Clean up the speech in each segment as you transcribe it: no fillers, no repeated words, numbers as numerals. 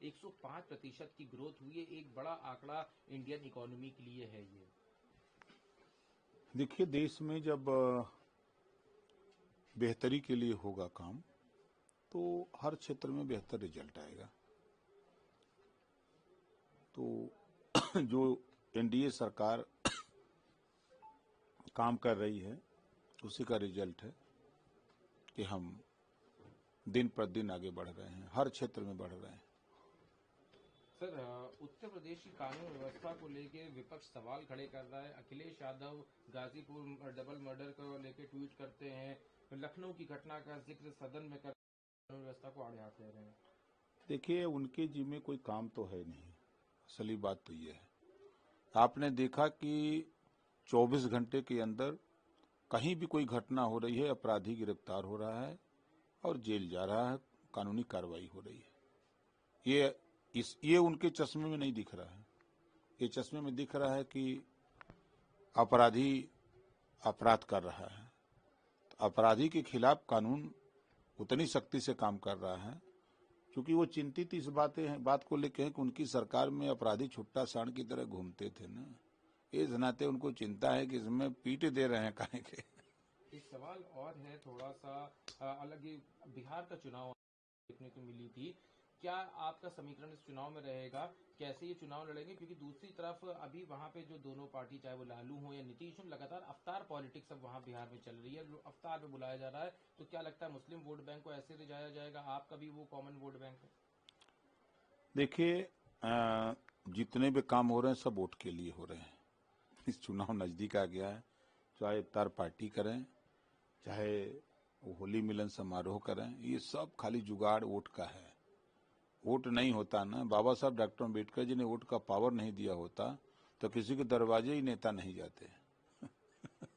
105% की ग्रोथ हुई है। एक बड़ा आंकड़ा इंडियन इकोनॉमी के लिए है ये। देखिए, देश में जब बेहतरी के लिए होगा काम तो हर क्षेत्र में बेहतर रिजल्ट आएगा। तो जो एनडीए सरकार काम कर रही है उसी का रिजल्ट है कि हम दिन प्रतिदिन आगे बढ़ रहे हैं, हर क्षेत्र में बढ़ रहे हैं। सर, उत्तर प्रदेश की कानून व्यवस्था को लेकर विपक्ष सवाल खड़े कर रहा है। अखिलेश यादव गाजीपुर डबल मर्डर को लेकर ट्वीट करते हैं, लखनऊ की घटना का जिक्र सदन में कर कानून व्यवस्था को आड़े हाथ ले रहे हैं। देखिए, उनके जिम्मे कोई काम तो है नहीं, असली बात तो ये है। आपने देखा कि 24 घंटे के अंदर कहीं भी कोई घटना हो रही है, अपराधी गिरफ्तार हो रहा है और जेल जा रहा है, कानूनी कार्रवाई हो रही है। ये उनके चश्मे में नहीं दिख रहा है। ये चश्मे में दिख रहा है कि अपराधी अपराध कर रहा है, तो अपराधी के खिलाफ कानून उतनी सख्ती से काम कर रहा है क्योंकि वो चिंतित इस बात को लेकर है कि उनकी सरकार में अपराधी छुट्टा सांड की तरह घूमते थे ना। इस नाते उनको चिंता है कि इसमें पीट दे रहे हैं काहे के। एक सवाल और है थोड़ा सा अलग ही, बिहार का चुनाव देखने को मिली थी। क्या आपका समीकरण इस चुनाव में रहेगा, कैसे ये चुनाव लड़ेंगे? क्योंकि दूसरी तरफ अभी वहां पे जो दोनों पार्टी, चाहे वो लालू हो या नीतीश हो, लगातार अवतार पॉलिटिक्स अब वहां बिहार में चल रही है, अवतार में बुलाया जा रहा है। तो क्या लगता है मुस्लिम वोट बैंक को ऐसे ले जाया जाएगा? आपका भी वो कॉमन वोट बैंक है? देखिए, जितने भी काम हो रहे हैं सब वोट के लिए हो रहे हैं। इस चुनाव नजदीक आ गया है, चाहे इफ्तार पार्टी करें, चाहे होली मिलन समारोह करें, ये सब खाली जुगाड़ वोट का है। वोट नहीं होता ना, बाबा साहब डॉक्टर अम्बेडकर जी ने वोट का पावर नहीं दिया होता तो किसी के दरवाजे ही नेता नहीं जाते।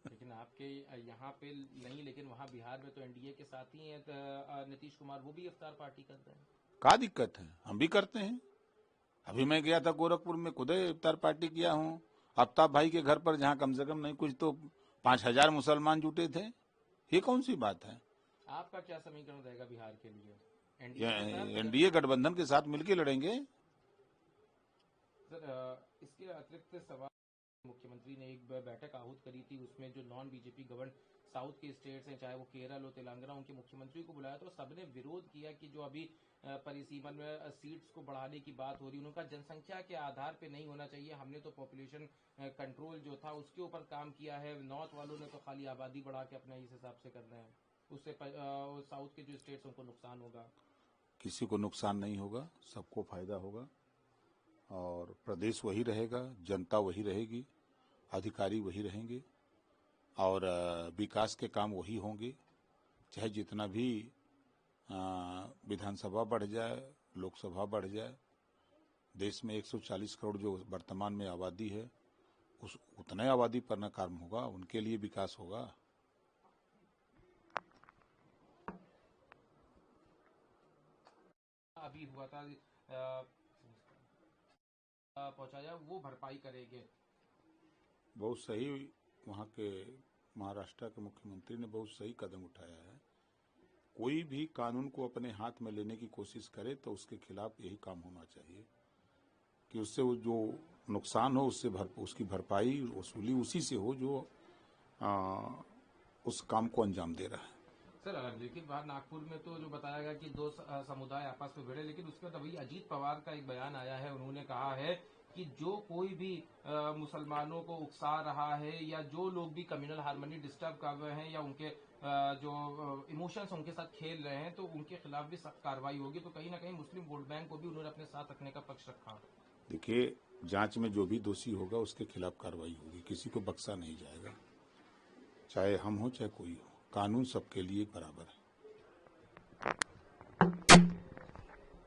लेकिन आपके यहाँ पे नहीं, लेकिन वहाँ बिहार में तो एनडीए के साथ ही है नीतीश कुमार, वो भी इफ्तार पार्टी करते हैं। क्या दिक्कत है, हम भी करते हैं। अभी मैं गया था गोरखपुर में, खुद इफ्तार पार्टी किया हूँ आफ्ताब भाई के घर पर, जहाँ कम से कम नहीं कुछ तो 5,000 मुसलमान जुटे थे। ये कौन सी बात है? आपका क्या समीकरण रहेगा बिहार के लिए? एनडीए गठबंधन के साथ मिलकर लड़ेंगे। सर, इसके अतिरिक्त सवाल, मुख्यमंत्री ने एक बैठक आहूत करी थी, उसमें जो नॉन बीजेपी गवर्न साउथ के स्टेट्स हैं, चाहे वो केरल हो, तेलंगाना, उनके मुख्यमंत्री को बुलाया तो सबने विरोध किया कि जो अभी परिसीमन में सीट्स को बढ़ाने की बात हो रही है, उनका जनसंख्या के आधार पे नहीं होना चाहिए। हमने तो पॉपुलेशन कंट्रोल जो था उसके ऊपर काम किया है, नॉर्थ वालों ने तो खाली आबादी बढ़ा के अपने इस हिसाब से कर रहे हैं, उससे साउथ के जो स्टेट्स उनको नुकसान होगा। किसी को नुकसान नहीं होगा, सबको फायदा होगा और प्रदेश वही रहेगा, जनता वही रहेगी, अधिकारी वही रहेंगे और विकास के काम वही होंगे। चाहे जितना भी विधानसभा बढ़ जाए, लोकसभा बढ़ जाए, देश में 140 करोड़ जो वर्तमान में आबादी है, उस उतने आबादी पर न काम होगा, उनके लिए विकास होगा। अभी हुआ था पहुंचाया, वो भरपाई करेंगे। बहुत सही, वहाँ के महाराष्ट्र के मुख्यमंत्री ने बहुत सही कदम उठाया है। कोई भी कानून को अपने हाथ में लेने की कोशिश करे तो उसके खिलाफ यही काम होना चाहिए कि उससे वो जो नुकसान हो उससे उसकी भरपाई वसूली उसी से हो जो उस काम को अंजाम दे रहा है। सर, लेकिन बाहर नागपुर में तो जो बताया गया कि दो समुदाय आपस में भिड़े, लेकिन उसके बाद अभी अजीत पवार का एक बयान आया है, उन्होंने कहा है कि जो कोई भी मुसलमानों को उकसा रहा है या जो लोग भी कम्युनल हार्मनी डिस्टर्ब कर रहे हैं या उनके जो इमोशंस उनके साथ खेल रहे हैं तो उनके खिलाफ भी सख्त कार्रवाई होगी। तो कहीं ना कहीं मुस्लिम वोट बैंक को भी उन्होंने अपने साथ रखने का पक्ष रखा। देखिए, जांच में जो भी दोषी होगा उसके खिलाफ कार्रवाई होगी, किसी को बख्शा नहीं जाएगा, चाहे हम हो चाहे कोई हो, कानून सबके लिए बराबर है।